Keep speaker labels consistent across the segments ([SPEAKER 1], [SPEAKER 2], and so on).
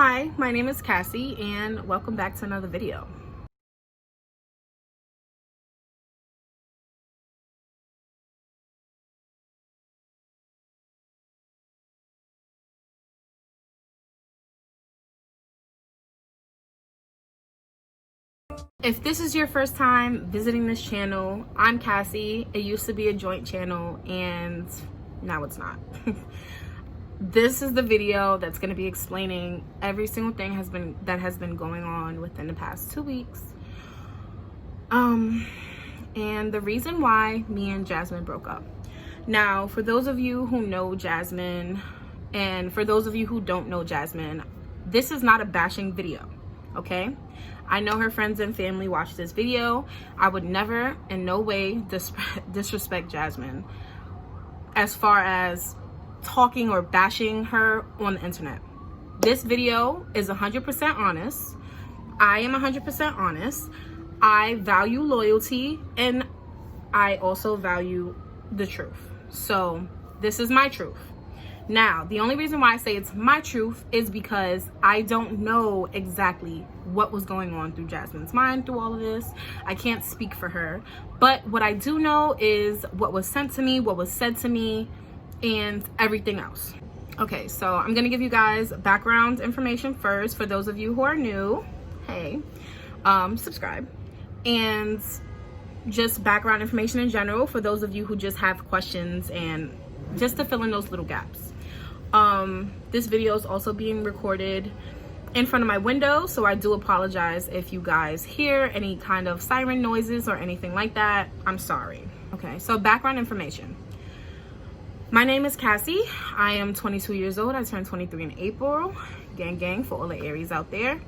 [SPEAKER 1] Hi, my name is Cassie and welcome back to another video. If this is your first time visiting this channel, I'm Cassie. It used to be a joint channel and now it's not. This is the video that's going to be explaining every single thing that has been going on within the past 2 weeks. And the reason why me and Jasmine broke up. Now, for those of you who know Jasmine, and for those of you who don't know Jasmine, this is not a bashing video, okay? I know her friends and family watch this video. I would never, in no way, disrespect Jasmine as far as talking or bashing her on the internet. This video is 100% honest. I am 100% honest. I value loyalty and I also value the truth. So this is my truth. Now, the only reason why I say it's my truth is because I don't know exactly what was going on through Jasmine's mind through all of this. I can't speak for her. But what I do know is what was sent to me, what was said to me, and everything else. Okay, so I'm gonna give you guys background information first. For those of you who are new, hey, subscribe. And just background information in general for those of you who just have questions and just to fill in those little gaps. This video is also being recorded in front of my window, so I do apologize if you guys hear any kind of siren noises or anything like that. I'm sorry. Okay, so background information. My name is Cassie. I am 22 years old. I turned 23 in April. Gang gang for all the Aries out there.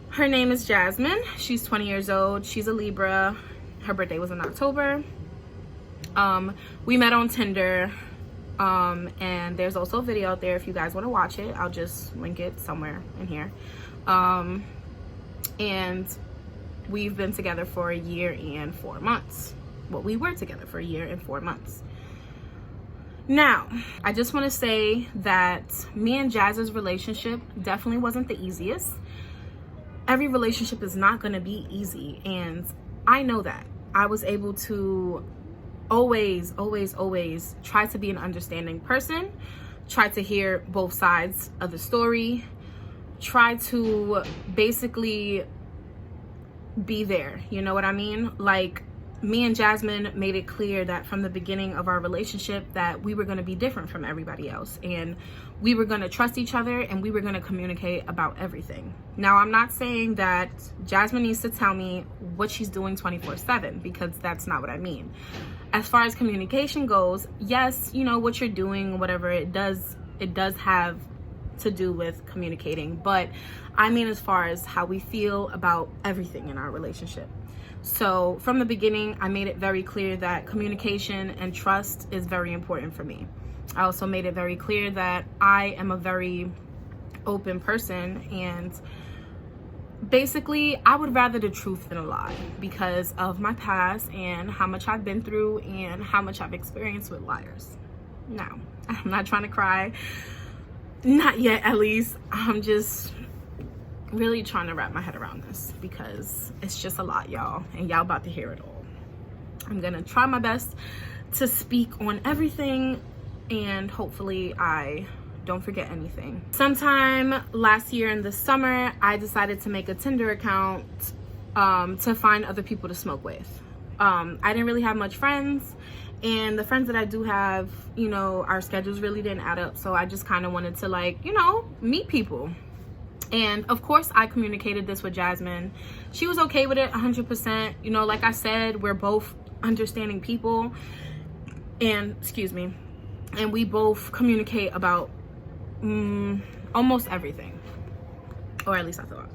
[SPEAKER 1] Her name is Jasmine. She's 20 years old. She's a Libra. Her birthday was in October. We met on Tinder. And there's also a video out there if you guys want to watch it. I'll just link it somewhere in here. And we've been together for 1 year and 4 months. Well, we were together for 1 year and 4 months. Now, I just want to say that me and Jazz's relationship definitely wasn't the easiest. Every relationship is not going to be easy, and I know that. I was able to always try to be an understanding person, try to hear both sides of the story, try to basically be there, you know what I mean? Like, me and Jasmine made it clear that from the beginning of our relationship that we were going to be different from everybody else, and we were going to trust each other and we were going to communicate about everything. Now, I'm not saying that Jasmine needs to tell me what she's doing 24/7, because that's not what I mean. As far as communication goes, yes, you know, what you're doing, whatever it does have to do with communicating, but I mean as far as how we feel about everything in our relationship. So from the beginning, I made it very clear that communication and trust is very important for me. I also made it very clear that I am a very open person, and basically I would rather the truth than a lie because of my past and how much I've been through and how much I've experienced with liars. Now, I'm not trying to cry. Not yet, at least. I'm just really trying to wrap my head around this because it's just a lot, y'all, and y'all about to hear it all. I'm gonna try my best to speak on everything, and hopefully I don't forget anything. Sometime last year in the summer, I decided to make a Tinder account to find other people to smoke with. I didn't really have much friends, and the friends that I do have, you know, our schedules really didn't add up, so I just kind of wanted to, like, you know, meet people. And of course I communicated this with Jasmine. She was okay with it 100%. You know, like I said, we're both understanding people, and and we both communicate about almost everything, or at least I thought.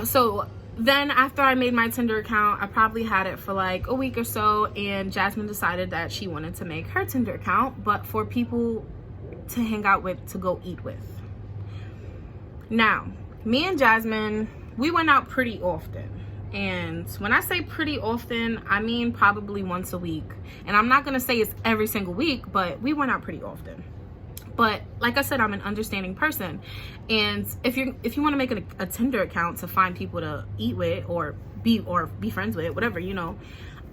[SPEAKER 1] So then after I made my Tinder account, I probably had it for like a week or so, and Jasmine decided that she wanted to make her Tinder account, but for people to hang out with, to go eat with. Now, me and Jasmine, we went out pretty often. And when I say pretty often, I mean probably once a week. And I'm not going to say it's every single week, but we went out pretty often. But like I said, I'm an understanding person, and if you want to make a Tinder account to find people to eat with or be friends with, whatever, you know,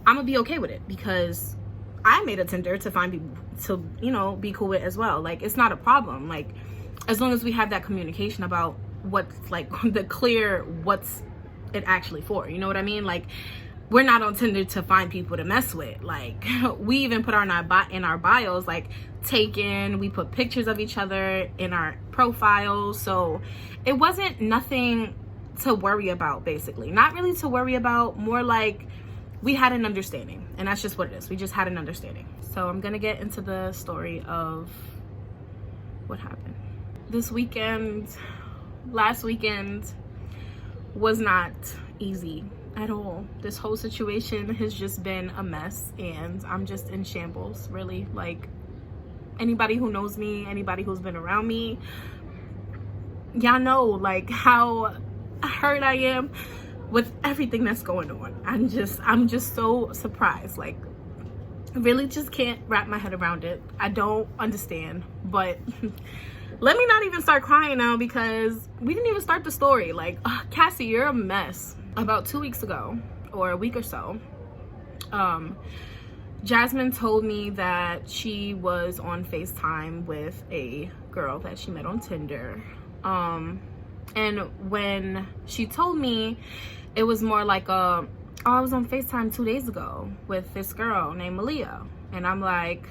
[SPEAKER 1] I'm gonna be okay with it, because I made a Tinder to find people to, you know, be cool with as well. Like, it's not a problem, like, as long as we have that communication about what's, like, the clear what's it actually for, you know what I mean? Like, we're not on Tinder to find people to mess with. Like, we even put in our bios, like, taken, we put pictures of each other in our profiles. So it wasn't nothing to worry about, basically. Not really to worry about, more like we had an understanding, and that's just what it is. We just had an understanding. So I'm gonna get into the story of what happened this weekend. Last weekend was not easy at all. This whole situation has just been a mess, and I'm just in shambles, really. Like, anybody who knows me, anybody who's been around me, y'all know, like, how hurt I am with everything that's going on. I'm just so surprised. Like, really just can't wrap my head around it. I don't understand. But let me not even start crying now, because we didn't even start the story. Like, Cassie, you're a mess. About 2 weeks ago, or a week or so, Jasmine told me that she was on FaceTime with a girl that she met on Tinder. And when she told me, it was more like I was on FaceTime 2 days ago with this girl named Malia. And I'm like,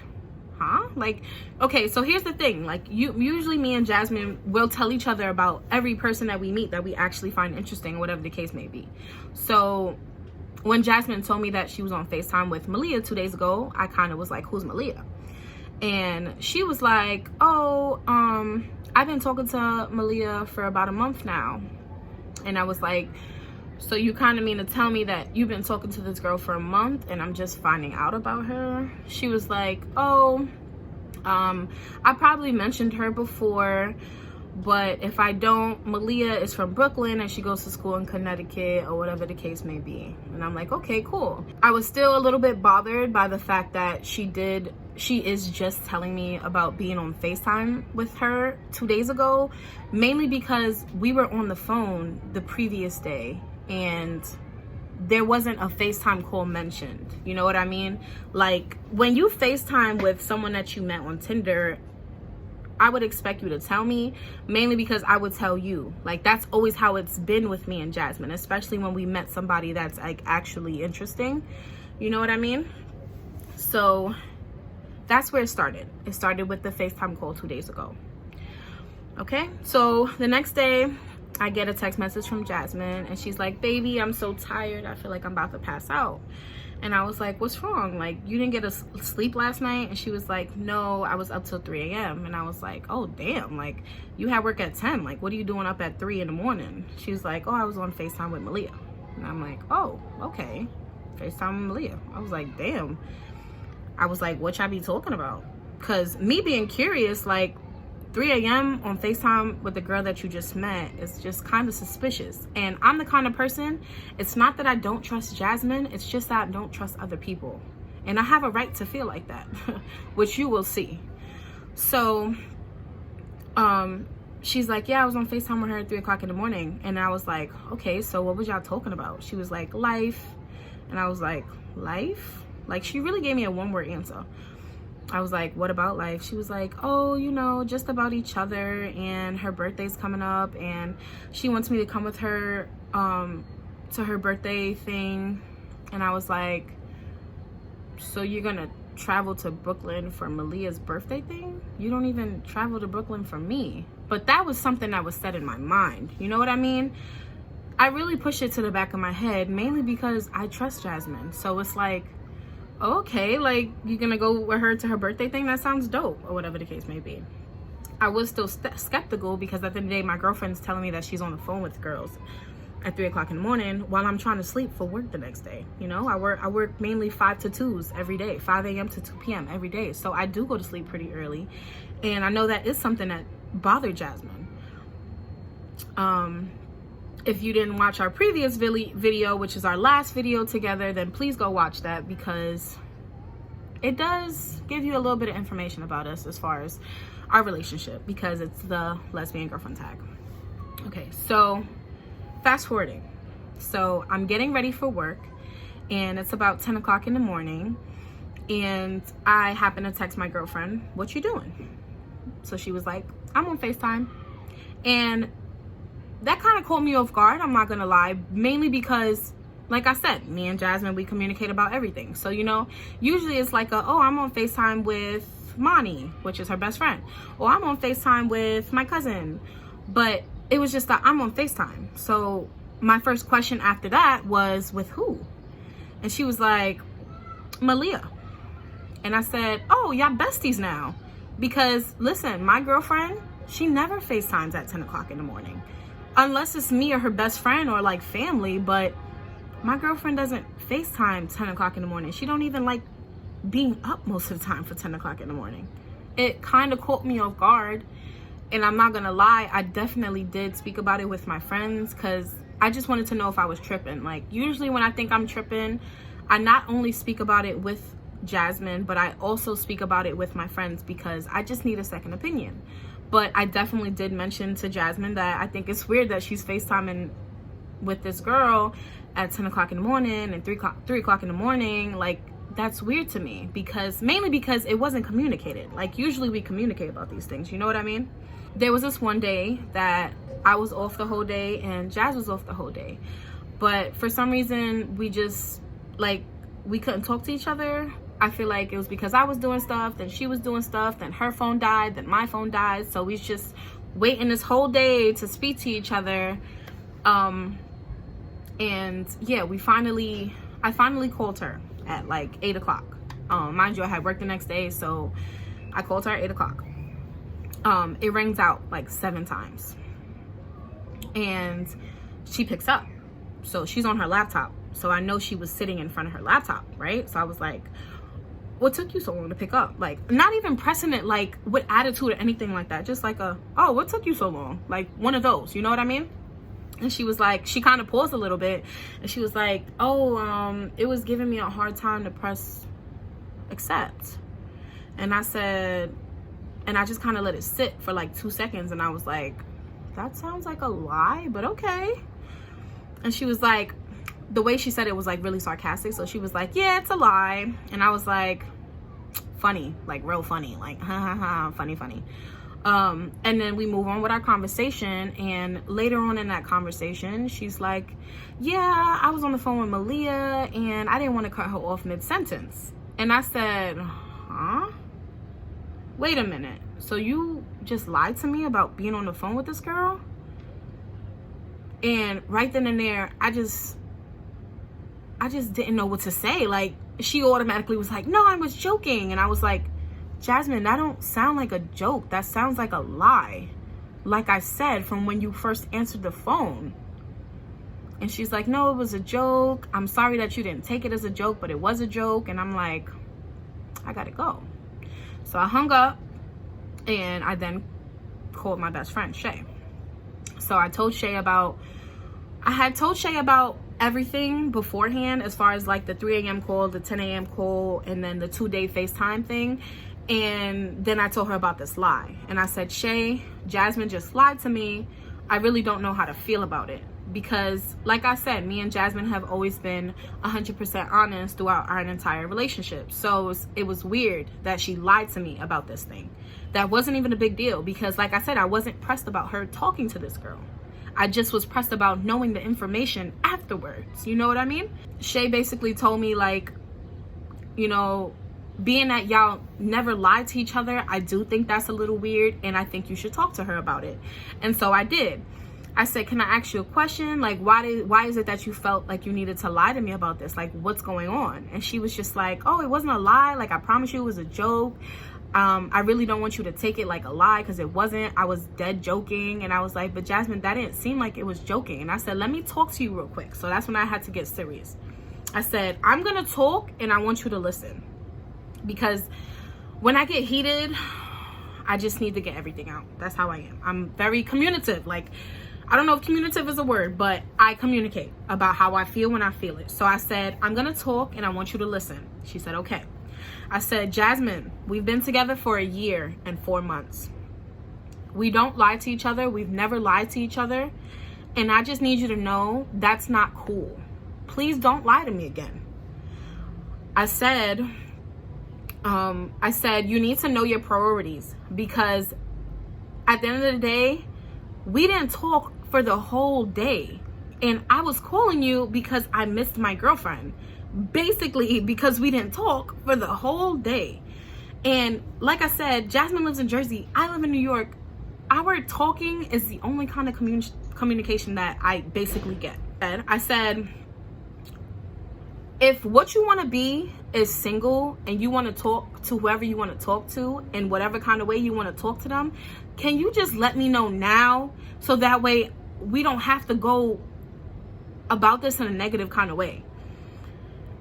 [SPEAKER 1] huh? Like, okay, so here's the thing. Like, usually me and Jasmine will tell each other about every person that we meet that we actually find interesting, whatever the case may be. So when Jasmine told me that she was on FaceTime with Malia 2 days ago, I kind of was like, who's Malia? And she was like, oh, I've been talking to Malia for about a month now. And I was like, so you kind of mean to tell me that you've been talking to this girl for a month and I'm just finding out about her? She was like, oh, I probably mentioned her before, but if I don't, Malia is from Brooklyn and she goes to school in Connecticut, or whatever the case may be. And I'm like, okay, cool. I was still a little bit bothered by the fact that she is just telling me about being on FaceTime with her 2 days ago, mainly because we were on the phone the previous day and there wasn't a FaceTime call mentioned. You know what I mean? Like, when you FaceTime with someone that you met on Tinder, I would expect you to tell me, mainly because I would tell you. Like, that's always how it's been with me and Jasmine, especially when we met somebody that's, like, actually interesting. You know what I mean? So that's where it started. It started with the FaceTime call 2 days ago. Okay, so the next day, I get a text message from Jasmine, and she's like, baby, I'm so tired. I feel like I'm about to pass out. And I was like, what's wrong? Like, you didn't get a sleep last night? And she was like, no, I was up till 3 a.m. And I was like, oh, damn. Like, you had work at 10. Like, what are you doing up at 3 in the morning? She was like, oh, I was on FaceTime with Malia. And I'm like, oh, okay. FaceTime with Malia. I was like, damn. I was like, what y'all be talking about? Because me being curious, like, 3 a.m. on FaceTime with the girl that you just met is just kind of suspicious. And I'm the kind of person, it's not that I don't trust Jasmine, it's just that I don't trust other people. And I have a right to feel like that, which you will see. So, she's like, yeah, I was on FaceTime with her at 3 o'clock in the morning. And I was like, okay, so what was y'all talking about? She was like, life. And I was like, life? Like, she really gave me a one-word answer. I was like, what about life? She was like, oh, you know, just about each other, and her birthday's coming up and she wants me to come with her to her birthday thing. And I was like, so you're gonna travel to Brooklyn for Malia's birthday thing? You don't even travel to Brooklyn for me. But that was something that was set in my mind, you know what I mean? I really pushed it to the back of my head, mainly because I trust Jasmine. So it's like, okay, like, you're gonna go with her to her birthday thing? That sounds dope, or whatever the case may be. I was still skeptical, because at the end of the day, my girlfriend's telling me that she's on the phone with girls at 3 o'clock in the morning while I'm trying to sleep for work the next day. You know, I work mainly 5 to 2s every day, 5 a.m. to 2 p.m. every day. So I do go to sleep pretty early, and I know that is something that bothered Jasmine. If you didn't watch our previous video, which is our last video together, then please go watch that, because it does give you a little bit of information about us as far as our relationship because it's the lesbian girlfriend tag. Okay, so fast forwarding. So I'm getting ready for work and it's about 10 o'clock in the morning, and I happen to text my girlfriend, "What you doing?" So she was like, "I'm on FaceTime." And that kind of caught me off guard, I'm not gonna lie, mainly because, like I said, me and Jasmine, we communicate about everything. So, you know, usually it's like oh, I'm on FaceTime with Moni, which is her best friend, or I'm on FaceTime with my cousin. But it was just that I'm on FaceTime. So my first question after that was, "With who?" And she was like, "Malia." And I said, "Oh, y'all besties now." Because listen, my girlfriend, she never FaceTimes at 10 o'clock in the morning. Unless it's me or her best friend or like family, but my girlfriend doesn't FaceTime 10 o'clock in the morning. She don't even like being up most of the time for 10 o'clock in the morning. It kind of caught me off guard. And I'm not gonna lie, I definitely did speak about it with my friends because I just wanted to know if I was tripping. Like usually when I think I'm tripping, I not only speak about it with Jasmine, but I also speak about it with my friends because I just need a second opinion. But I definitely did mention to Jasmine that I think it's weird that she's FaceTiming with this girl at 10 o'clock in the morning and 3 o'clock in the morning. Like, that's weird to me mainly because it wasn't communicated. Like, usually we communicate about these things, you know what I mean? There was this one day that I was off the whole day and Jazz was off the whole day. But for some reason, we just, like, we couldn't talk to each other. I feel like it was because I was doing stuff, then she was doing stuff, then her phone died, then my phone died. So we just waiting this whole day to speak to each other. And yeah, I finally called her at like 8 o'clock. Mind you, I had work the next day, so I called her at 8 o'clock. It rings out like 7 times and she picks up. So she's on her laptop. So I know she was sitting in front of her laptop, right? So I was like, "What took you so long to pick up?" Like, not even pressing it like with attitude or anything like that. Just like "Oh, what took you so long?" Like one of those, you know what I mean? And she was like, she kind of paused a little bit and she was like, "Oh, it was giving me a hard time to press accept." And I said, and I just kind of let it sit for like 2 seconds and I was like, "That sounds like a lie, but okay." And she was like, the way she said it was like really sarcastic. So she was like, "Yeah, it's a lie." And I was like, funny, like real funny, like ha ha ha, funny. And then we move on with our conversation, and later on in that conversation she's like, "Yeah, I was on the phone with Malia and I didn't want to cut her off mid-sentence." And I said, "Huh? Wait a minute, so you just lied to me about being on the phone with this girl?" And right then and there, I just didn't know what to say. Like, she automatically was like, "No, I was joking." And I was like, "Jasmine, that don't sound like a joke. That sounds like a lie. Like I said, from when you first answered the phone." And she's like, "No, it was a joke. I'm sorry that you didn't take it as a joke, but it was a joke." And I'm like, I gotta go. So I hung up and I then called my best friend, Shay. So I had told Shay about everything beforehand, as far as like the 3 a.m. call, the 10 a.m. call, and then the 2-day FaceTime thing. And then I told her about this lie. And I said, "Shay, Jasmine just lied to me. I really don't know how to feel about it." Because like I said, me and Jasmine have always been 100% honest throughout our entire relationship. So it was weird that she lied to me about this thing. That wasn't even a big deal because, like I said, I wasn't pressed about her talking to this girl. I just was pressed about knowing the information afterwards. You know what I mean? Shay basically told me, like, you know, being that y'all never lied to each other, I do think that's a little weird, and I think you should talk to her about it. And so I did. I said, "Can I ask you a question? Like, why is it that you felt like you needed to lie to me about this? Like, what's going on?" And she was just like, "Oh, it wasn't a lie. Like, I promise you it was a joke. I really don't want you to take it like a lie because it wasn't. I was dead joking." And I was like, "But Jasmine, that didn't seem like it was joking." And I said, "Let me talk to you real quick." So that's when I had to get serious. I said, "I'm going to talk and I want you to listen. Because when I get heated, I just need to get everything out. That's how I am. I'm very communicative. Like, I don't know if communicative is a word, but I communicate about how I feel when I feel it." So I said, "I'm going to talk and I want you to listen." She said, "Okay." I said, "Jasmine, we've been together for 1 year and 4 months. We don't lie to each other. We've never lied to each other. And I just need you to know that's not cool. Please don't lie to me again. I said you need to know your priorities, because at the end of the day, we didn't talk for the whole day. And I was calling you because I missed my girlfriend. Basically, because we didn't talk for the whole day. And like I said, Jasmine lives in Jersey. I live in New York. Our talking is the only kind of communication that I basically get. And I said, if what you want to be is single and you want to talk to whoever you want to talk to in whatever kind of way you want to talk to them, can you just let me know now, so that way we don't have to go about this in a negative kind of way.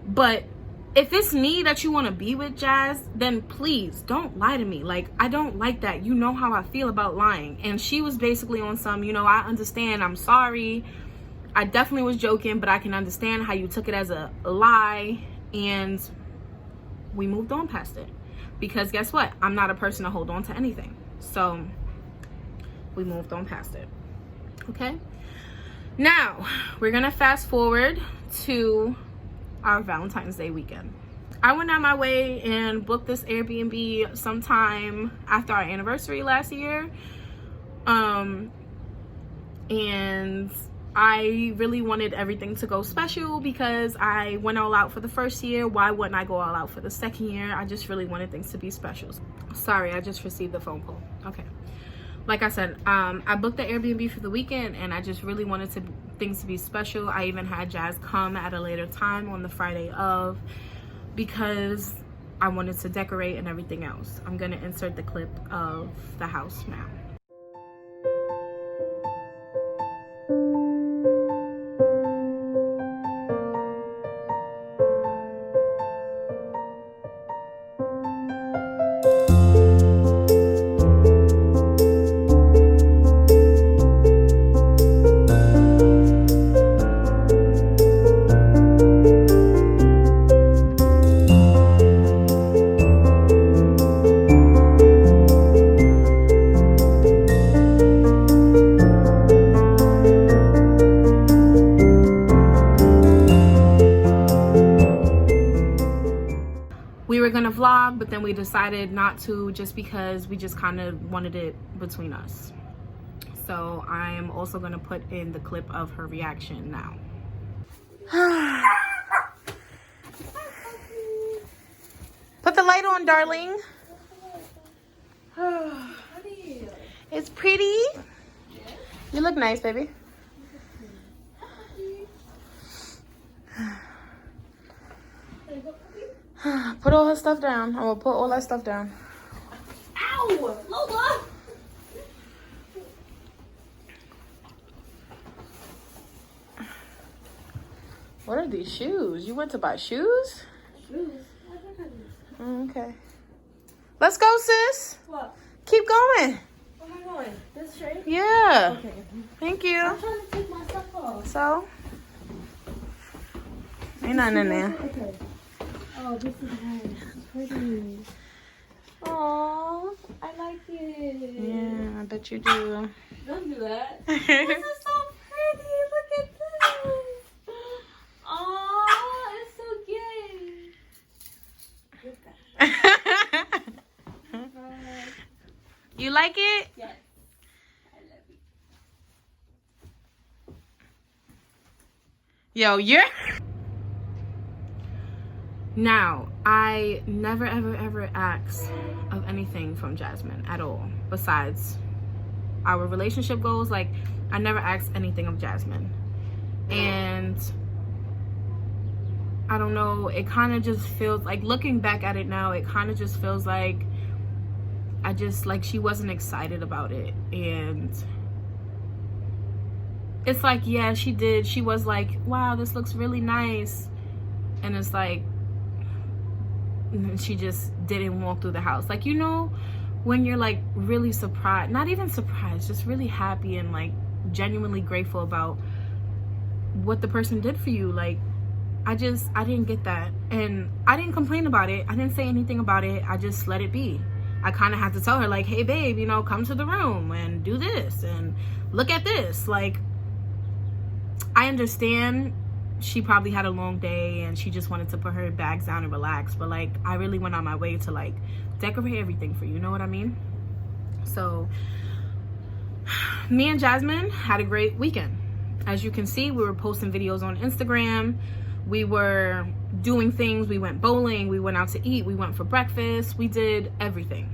[SPEAKER 1] But if it's me that you want to be with, Jazz, then please don't lie to me. Like, I don't like that. You know how I feel about lying. And she was basically on some, I understand, I'm sorry, I definitely was joking, but I can understand how you took it as a lie. And we moved on past it, because guess what? I'm not a person to hold on to anything. So we moved on past it. Okay, now we're gonna fast forward to our Valentine's Day weekend. I went out my way and booked this Airbnb sometime after our anniversary last year. And I really wanted everything to go special, because I went all out for the first year. Why wouldn't I go all out for the second year? I just really wanted things to be special. Sorry, I just received the phone call. Okay. Like I said, I booked the Airbnb for the weekend, and I just really wanted things to be special. I even had Jazz come at a later time on the Friday of, because I wanted to decorate and everything else. I'm gonna insert the clip of the house now. We were gonna vlog, but then we decided not to, just because we just kind of wanted it between us. So I am also gonna put in the clip of her reaction now. Put the light on, darling. It's pretty. You look nice, baby. Put all her stuff down. I will put all that stuff down.
[SPEAKER 2] Ow! Lola!
[SPEAKER 1] What are these shoes? You went to buy shoes?
[SPEAKER 2] Shoes?
[SPEAKER 1] Okay. Let's go, sis.
[SPEAKER 2] What?
[SPEAKER 1] Keep going.
[SPEAKER 2] Where am I going? This straight?
[SPEAKER 1] Yeah.
[SPEAKER 2] Okay.
[SPEAKER 1] Thank you.
[SPEAKER 2] I'm trying to take my stuff off.
[SPEAKER 1] So? Ain't nothing in there.
[SPEAKER 2] Okay. Oh, this is nice. It's pretty. Aww, I like it.
[SPEAKER 1] Yeah, I bet you do.
[SPEAKER 2] Don't do that. This is so pretty. Look at this. Aww, it's so gay. Look at that.
[SPEAKER 1] You like it?
[SPEAKER 2] Yes. I love it.
[SPEAKER 1] Yo, you're... Now, I never, ever, ever asked of anything from Jasmine at all, besides our relationship goals. Like, I never asked anything of Jasmine. And I don't know, it kind of just feels like, looking back at it now, it kind of just feels like she wasn't excited about it. And it's like, yeah, she did. She was like, wow, this looks really nice. And it's like, she just didn't walk through the house. Like, you know, when you're like really surprised, not even surprised, just really happy and like genuinely grateful about what the person did for you. Like, I didn't get that. And I didn't complain about it. I didn't say anything about it. I just let it be. I kind of had to tell her, like, hey babe, you know, come to the room and do this and look at this. Like, I understand she probably had a long day and she just wanted to put her bags down and relax, but like, I really went on my way to like decorate everything for you, know what I mean? So me and Jasmine had a great weekend. As you can see, we were posting videos on Instagram, we were doing things, we went bowling, we went out to eat, we went for breakfast, we did everything.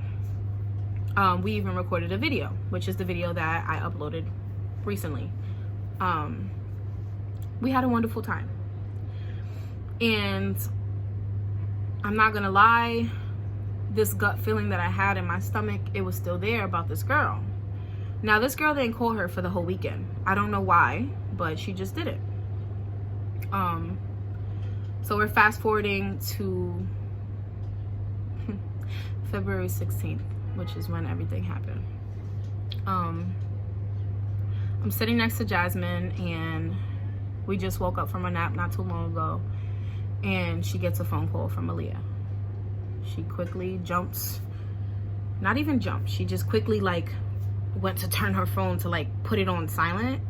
[SPEAKER 1] We even recorded a video, which is the video that I uploaded recently. We had a wonderful time. And I'm not gonna lie, this gut feeling that I had in my stomach, it was still there about this girl. Now, this girl didn't call her for the whole weekend. I don't know why, but she just did it. So we're fast forwarding to February 16th, which is when everything happened. I'm sitting next to Jasmine, and we just woke up from a nap not too long ago, and she gets a phone call from Malia. She quickly jumps, not even jumps, she just quickly like went to turn her phone to like put it on silent,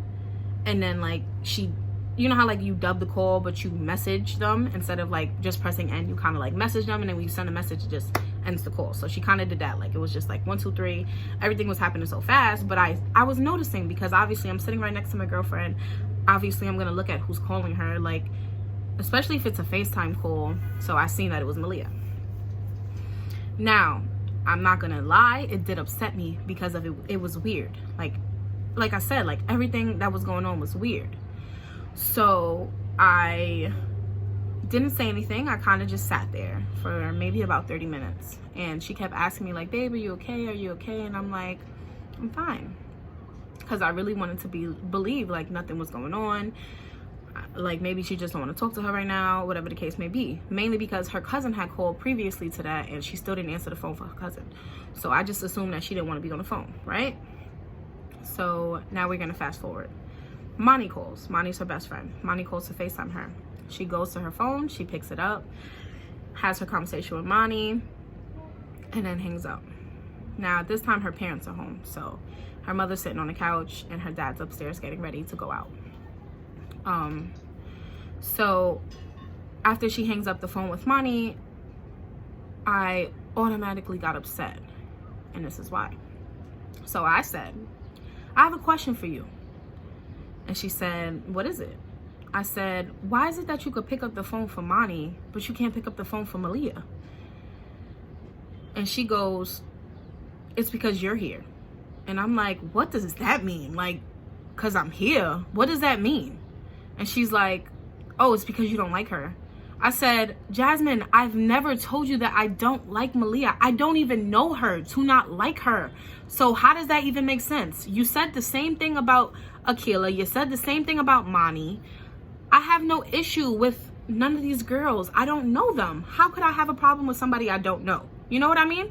[SPEAKER 1] and then like she, you know how like you dub the call but you message them instead of like just pressing end, you kind of like message them, and then when you send a message it just ends the call. So she kind of did that, like it was just like 1 2 3, everything was happening so fast. But I was noticing, because obviously I'm sitting right next to my girlfriend, obviously I'm gonna look at who's calling her, like especially if it's a FaceTime call. So I seen that it was Malia. Now, I'm not gonna lie, it did upset me because of it was weird. Like I said, like everything that was going on was weird. So I didn't say anything. I kind of just sat there for maybe about 30 minutes. And she kept asking me like, babe, are you okay? Are you okay? And I'm like, I'm fine. Because I really wanted to believe like nothing was going on. Like maybe she just don't want to talk to her right now, whatever the case may be. Mainly because her cousin had called previously to that and she still didn't answer the phone for her cousin. So I just assumed that she didn't want to be on the phone, right? So now we're going to fast forward. Mani calls. Mani's her best friend. Mani calls to FaceTime her. She goes to her phone, she picks it up, has her conversation with Mani, and then hangs up. Now at this time her parents are home, so her mother's sitting on the couch and her dad's upstairs getting ready to go out. So after she hangs up the phone with Mani, I automatically got upset, and this is why. So I said, I have a question for you. And she said, what is it? I said, why is it that you could pick up the phone for Mani, but you can't pick up the phone for Malia? And she goes, it's because you're here. And I'm like, what does that mean? Like, because I'm here, what does that mean? And she's like, oh, it's because you don't like her. I said, Jasmine, I've never told you that I don't like Malia. I don't even know her to not like her. So how does that even make sense? You said the same thing about Akila. You said the same thing about Mani. I have no issue with none of these girls. I don't know them. How could I have a problem with somebody I don't know? You know what I mean?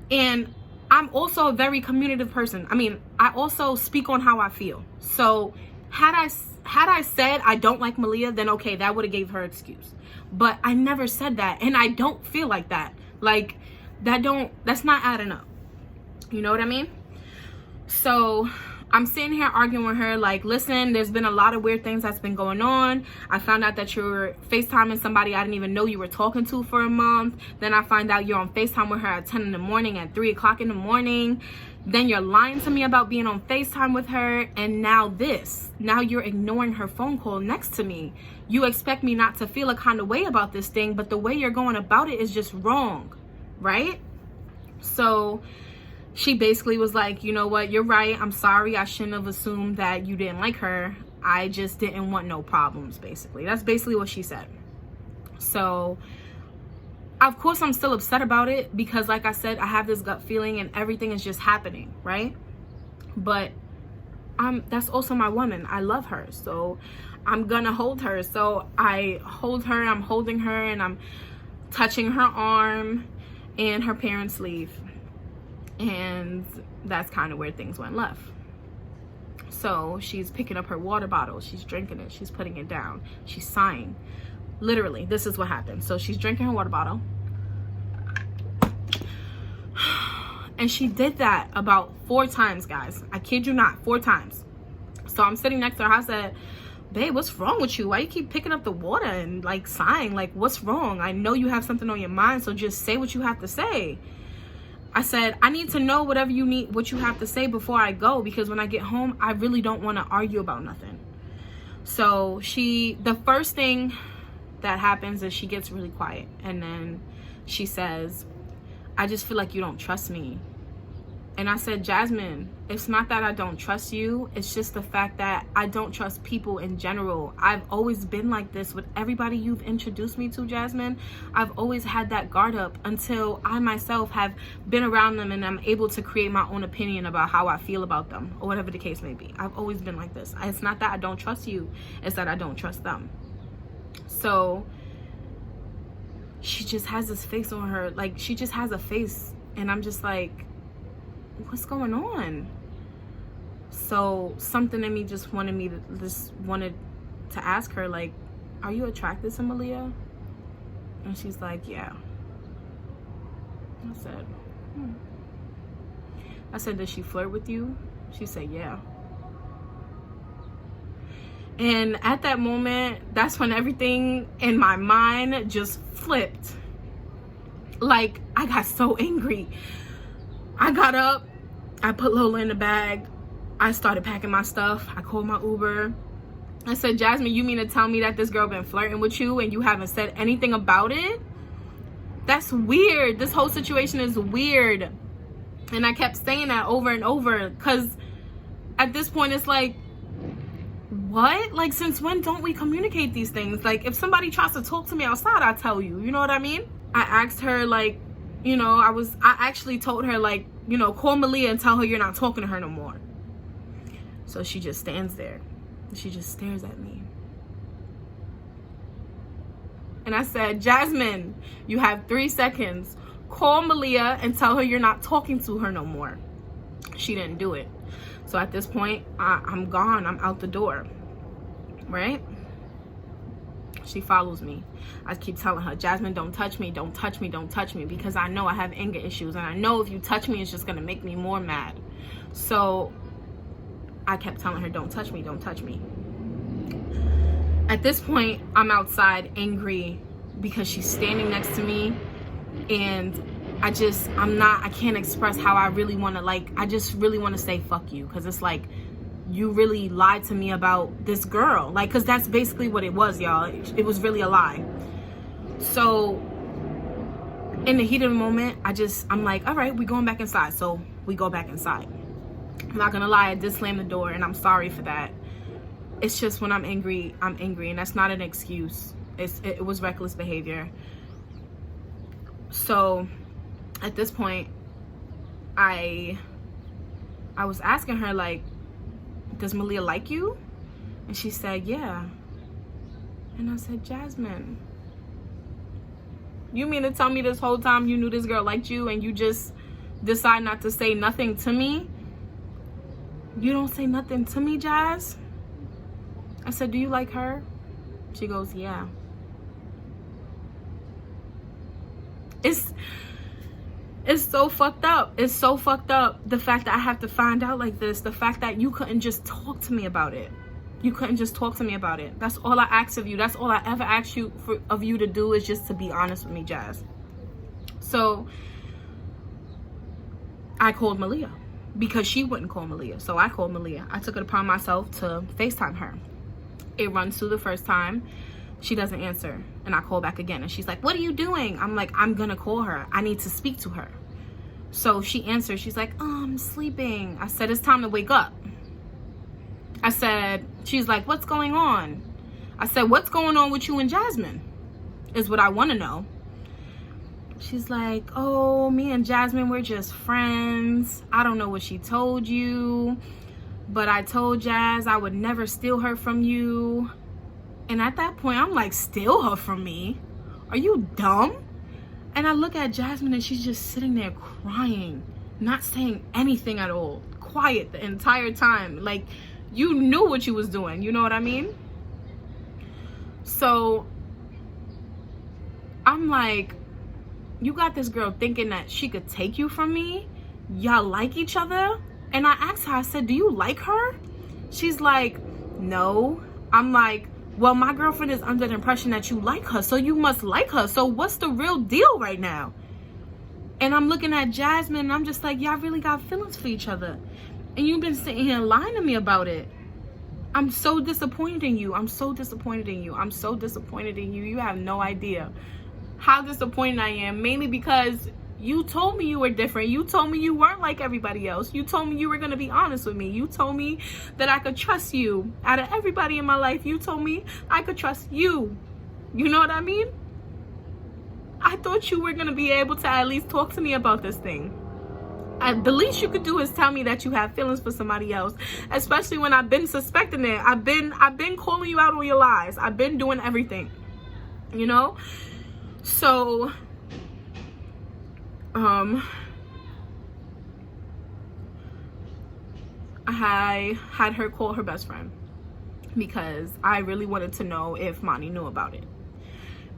[SPEAKER 1] And I'm also a very communicative person. I mean, I also speak on how I feel. So had I said I don't like Malia, then okay, that would have gave her excuse. But I never said that, and I don't feel like that. Like, that's not adding up. You know what I mean? So I'm sitting here arguing with her like, listen, there's been a lot of weird things that's been going on. I found out that you're FaceTiming somebody I didn't even know you were talking to for a month. Then I find out you're on FaceTime with her at 10 in the morning, at 3 o'clock in the morning. Then you're lying to me about being on FaceTime with her. And now this. Now you're ignoring her phone call next to me. You expect me not to feel a kind of way about this thing, but the way you're going about it is just wrong, right? So she basically was like, you know what, you're right. I'm sorry. I shouldn't have assumed that you didn't like her. I just didn't want no problems, basically. That's basically what she said. So of course I'm still upset about it because, like I said, I have this gut feeling and everything is just happening, right? But that's also my woman. I love her, so I'm gonna hold her. So I hold her, I'm holding her, and I'm touching her arm, and her parents leave. And that's kind of where things went left. So she's picking up her water bottle, she's drinking it, she's putting it down, she's sighing. Literally, this is what happened. So she's drinking her water bottle. And she did that about 4 times, guys. I kid you not, 4 times. So I'm sitting next to her. I said, babe, what's wrong with you? Why you keep picking up the water and like sighing? Like, what's wrong? I know you have something on your mind, so just say what you have to say. I said, I need to know whatever you need, what you have to say before I go, because when I get home, I really don't want to argue about nothing. So the first thing that happens is she gets really quiet, and then she says, I just feel like you don't trust me. And I said, Jasmine, it's not that I don't trust you. It's just the fact that I don't trust people in general. I've always been like this with everybody you've introduced me to, Jasmine. I've always had that guard up until I myself have been around them and I'm able to create my own opinion about how I feel about them, or whatever the case may be. I've always been like this. It's not that I don't trust you. It's that I don't trust them. So she just has this face on her. Like, she just has a face. And I'm just like, what's going on? So something in me just wanted to ask her, like, are you attracted to Malia? And she's like, yeah. I said, does she flirt with you? She said, yeah. And at that moment, that's when everything in my mind just flipped. Like, I got so angry. I got up, I put Lola in the bag, I started packing my stuff, I called my Uber. I said, Jasmine, you mean to tell me that this girl been flirting with you and you haven't said anything about it? That's weird. This whole situation is weird. And I kept saying that over and over, because at this point it's like, what? Like, since when don't we communicate these things? Like, if somebody tries to talk to me outside, I tell you, you know what I mean? I asked her, like, you know, I actually told her, like, you know, call Malia and tell her you're not talking to her no more. So she just stands there. She just stares at me. And I said, Jasmine, you have 3 seconds. Call Malia and tell her you're not talking to her no more. She didn't do it. So at this point, I'm gone. I'm out the door. Right? She follows me. I keep telling her, Jasmine, don't touch me, don't touch me, don't touch me, because I know I have anger issues, and I know if you touch me, it's just gonna make me more mad. So I kept telling her, don't touch me, don't touch me. At this point, I'm outside angry because she's standing next to me, and I can't express how I really want to, like, I just really want to say fuck you, because it's like, you really lied to me about this girl. Like, because that's basically what it was, y'all. It was really a lie. So in the heat of the moment, I'm like, all right, we going back inside. So we go back inside. I'm not gonna lie, I did slam the door, and I'm sorry for that. It's just when I'm angry, and that's not an excuse. It was reckless behavior. So at this point, I was asking her, like, does Malia like you? And she said, yeah. And I said, Jasmine, you mean to tell me this whole time you knew this girl liked you and you just decide not to say nothing to me? You don't say nothing to me, Jazz? I said, do you like her? She goes, yeah. It's so fucked up. It's so fucked up. The fact that I have to find out like this. The fact that you couldn't just talk to me about it. You couldn't just talk to me about it. That's all I ask of you. That's all I ever ask of you to do, is just to be honest with me, Jazz. So I called Malia because she wouldn't call Malia. So I called Malia. I took it upon myself to FaceTime her. It runs through the first time. She doesn't answer, and I call back again, and she's like, what are you doing? I'm like, I'm gonna call her. I need to speak to her. So she answers. She's like, oh, I'm sleeping. I said, it's time to wake up. She's like, what's going on? I said, what's going on with you and Jasmine is what I want to know. She's like, oh, me and Jasmine, we're just friends. I don't know what she told you, but I told Jazz I would never steal her from you. And at that point, I'm like, steal her from me? Are you dumb? And I look at Jasmine, and she's just sitting there crying, not saying anything at all, quiet the entire time. Like, you knew what you was doing. You know what I mean? So I'm like, you got this girl thinking that she could take you from me y'all like each other? And I asked her, I said, do you like her? She's like, no. I'm like, well, my girlfriend is under the impression that you like her, so you must like her. So what's the real deal right now? And I'm looking at Jasmine, and I'm just like, y'all really got feelings for each other. And you've been sitting here lying to me about it. I'm so disappointed in you. I'm so disappointed in you. I'm so disappointed in you. You have no idea how disappointed I am. Mainly because you told me you were different. You told me you weren't like everybody else. You told me you were going to be honest with me. You told me that I could trust you. Out of everybody in my life, you told me I could trust you. You know what I mean? I thought you were going to be able to at least talk to me about this thing. The least you could do is tell me that you have feelings for somebody else, especially when I've been suspecting it. I've been calling you out on your lies. I've been doing everything, you know? So, I had her call her best friend because I really wanted to know if Monty knew about it.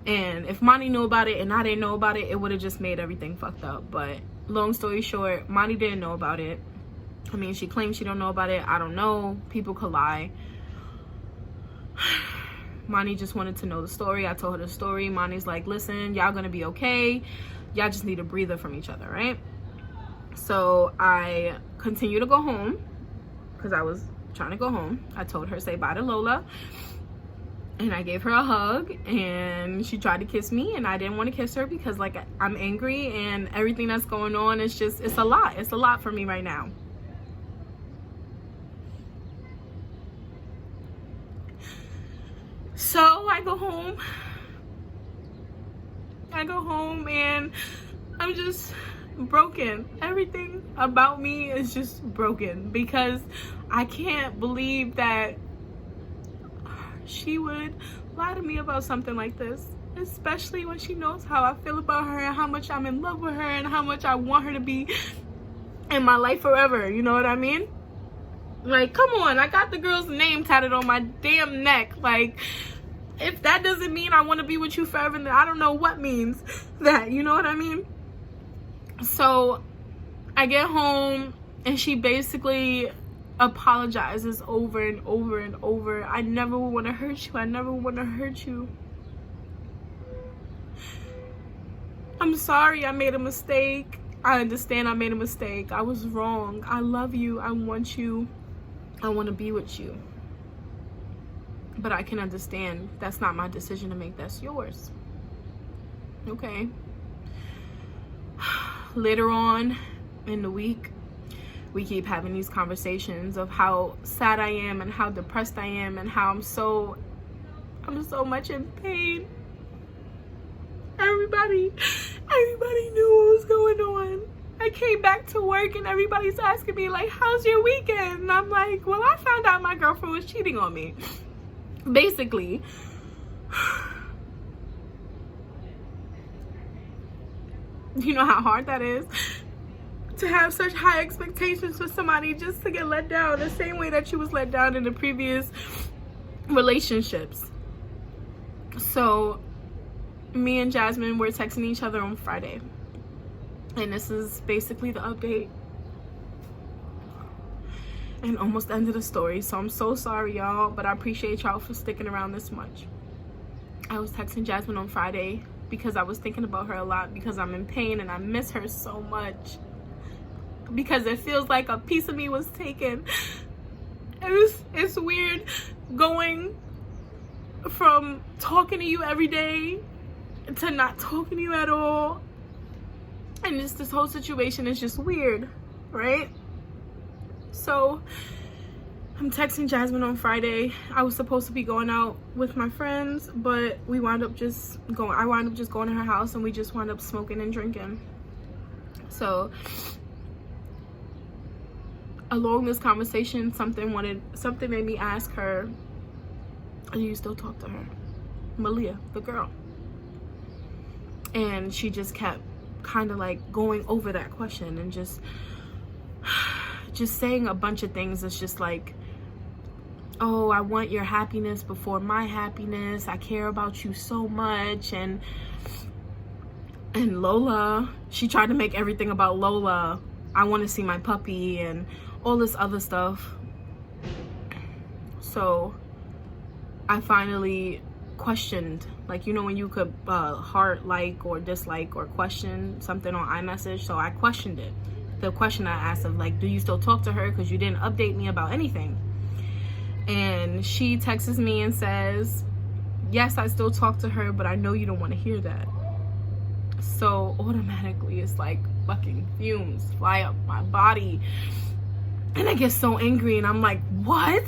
[SPEAKER 1] And if Monty knew about it and I didn't know about it, it would have just made everything fucked up. But long story short, Monty didn't know about it. I mean, she claims she don't know about it. I don't know. People could lie. Monty just wanted to know the story. I told her the story. Monty's like, listen, y'all gonna be okay. Y'all just need a breather from each other, right? So I continue to go home because I was trying to go home. I told her, say bye to Lola. And I gave her a hug, and she tried to kiss me, and I didn't want to kiss her because, like, I'm angry, and everything that's going on is just, it's a lot. It's a lot for me right now. So I go home. And I'm just broken. Everything about me is just broken because I can't believe that she would lie to me about something like this, especially when she knows how I feel about her and how much I'm in love with her and how much I want her to be in my life forever. You know what I mean? Like, come on, I got the girl's name tatted on my damn neck. Like, if that doesn't mean I want to be with you forever, then I don't know what means that. You know what I mean? So I get home and she basically apologizes over and over and over. I never would want to hurt you. I never want to hurt you. I'm sorry I made a mistake. I understand I made a mistake. I was wrong. I love you. I want you. I want to be with you. But I can understand that's not my decision to make. That's yours. Okay. Later on in the week, we keep having these conversations of how sad I am and how depressed I am and how I'm so much in pain. Everybody knew what was going on. I came back to work and everybody's asking me, like, how's your weekend? And I'm like, well, I found out my girlfriend was cheating on me. Basically. You know how hard that is? To have such high expectations for somebody just to get let down the same way that you was let down in the previous relationships. So me and Jasmine were texting each other on Friday, and this is basically the update and almost the end of the story. So I'm so sorry, y'all, but I appreciate y'all for sticking around this much. I was texting Jasmine on Friday because I was thinking about her a lot, because I'm in pain and I miss her so much, because it feels like a piece of me was taken. It's weird going from talking to you every day to not talking to you at all, and just this whole situation is just weird, right? So I'm texting Jasmine on Friday. I was supposed to be going out with my friends, but I wound up just going to her house, and we just wound up smoking and drinking. So along this conversation, something made me ask her, do you still talk to her? Malia, the girl. And she just kept kind of like going over that question and just saying a bunch of things. It's just like, oh, I want your happiness before my happiness. I care about you so much. And Lola, she tried to make everything about Lola. I want to see my puppy and all this other stuff. So I finally questioned, like, you know, when you could heart, like, or dislike or question something on iMessage. So I questioned it. The question I asked of, like, do you still talk to her, because you didn't update me about anything? And she texts me and says, yes, I still talk to her, but I know you don't want to hear that. So automatically it's like fucking fumes fly up my body, and I get so angry, and I'm like, what?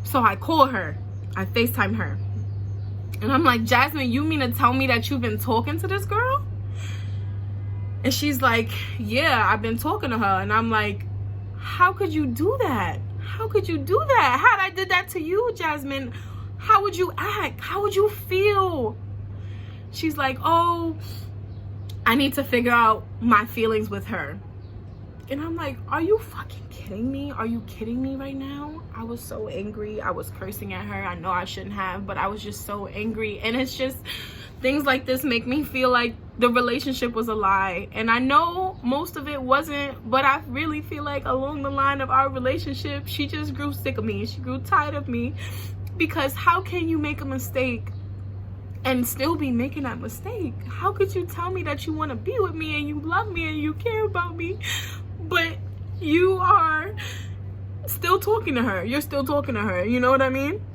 [SPEAKER 1] So I call her, I FaceTime her, and I'm like, Jasmine, you mean to tell me that you've been talking to this girl? And she's like, yeah, I've been talking to her. And I'm like, how could you do that? How could you do that? Had I did that to you, Jasmine, how would you act? How would you feel? She's like, oh, I need to figure out my feelings with her. And I'm like, are you fucking kidding me? Are you kidding me right now? I was so angry. I was cursing at her. I know I shouldn't have, but I was just so angry. And it's just things like this make me feel like the relationship was a lie. And I know most of it wasn't, but I really feel like along the line of our relationship, she just grew sick of me. She grew tired of me, because how can you make a mistake and still be making that mistake? How could you tell me that you want to be with me and you love me and you care about me, but you are still talking to her? You're still talking to her, you know what I mean?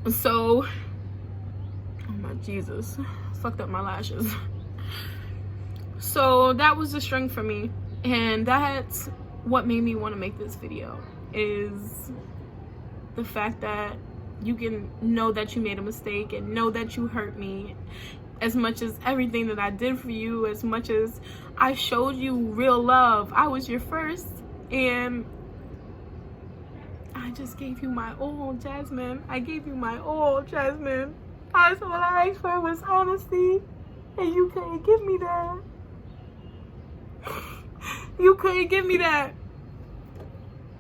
[SPEAKER 1] So, oh my Jesus, fucked up my lashes. So that was the strength for me, and that's what made me want to make this video, is the fact that you can know that you made a mistake and know that you hurt me. As much as everything that I did for you, as much as I showed you real love, I was your first, and I just gave you my all, Jasmine. I gave you my all, Jasmine. That's all I asked for was honesty, and you couldn't give me that. You couldn't give me that.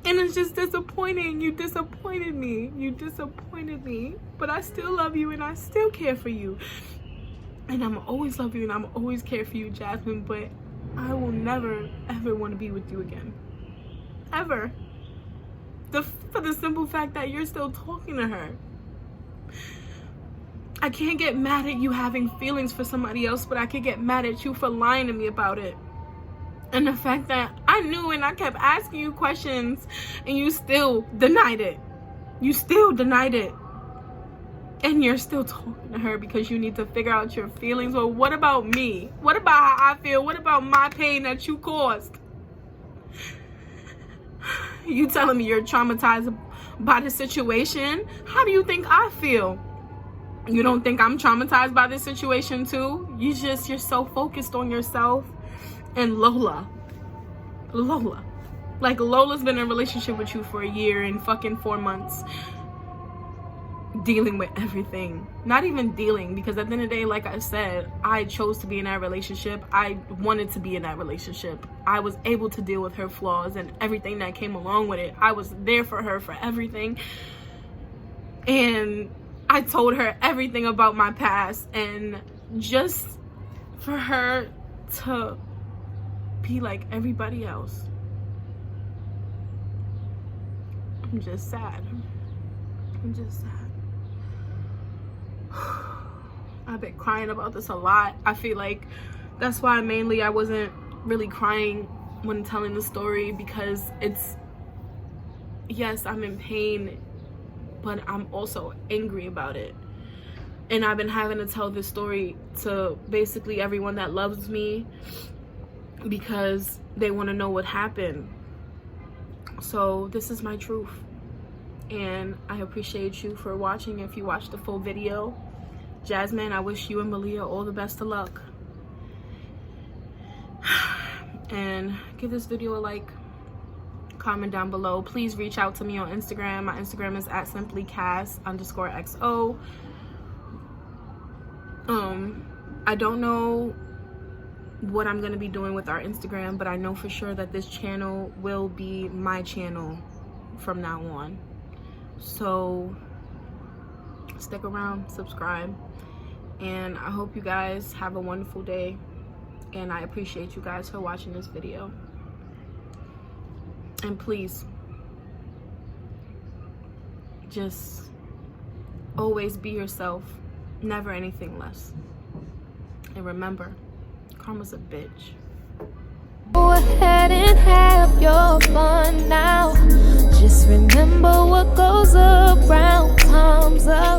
[SPEAKER 1] And it's just disappointing. You disappointed me. You disappointed me. But I still love you, and I still care for you. And I'm always love you, and I'm always care for you, Jasmine. But I will never, ever want to be with you again. Ever. For the simple fact that you're still talking to her. I can't get mad at you having feelings for somebody else, but I can get mad at you for lying to me about it. And the fact that I knew, and I kept asking you questions, and you still denied it. You still denied it. And you're still talking to her because you need to figure out your feelings. Well, what about me? What about how I feel? What about my pain that you caused? You telling me you're traumatized by the situation? How do you think I feel? You don't think I'm traumatized by this situation too? You're so focused on yourself. And Lola, like, Lola's been in a relationship with you for a year and fucking 4 months, dealing with everything. Not even dealing, because at the end of the day, like I said, I chose to be in that relationship. I wanted to be in that relationship. I was able to deal with her flaws and everything that came along with it. I was there for her for everything, and I told her everything about my past. And just for her to be like everybody else, I'm just sad. I'm just sad. I've been crying about this a lot. I feel like that's why mainly I wasn't really crying when telling the story, because it's, yes, I'm in pain, but I'm also angry about it. And I've been having to tell this story to basically everyone that loves me, because they want to know what happened. So this is my truth, and I appreciate you for watching. If you watched the full video, Jasmine, I wish you and Malia all the best of luck, and give this video a like, comment down below. Please reach out to me on Instagram. My Instagram is @simplycass_xo. I don't know what I'm gonna be doing with our Instagram, but I know for sure that this channel will be my channel from now on. So stick around, subscribe, and I hope you guys have a wonderful day, and I appreciate you guys for watching this video. And please, just always be yourself, never anything less. And remember, karma's a bitch.
[SPEAKER 2] Go ahead and have your fun now. Just remember what goes around comes around.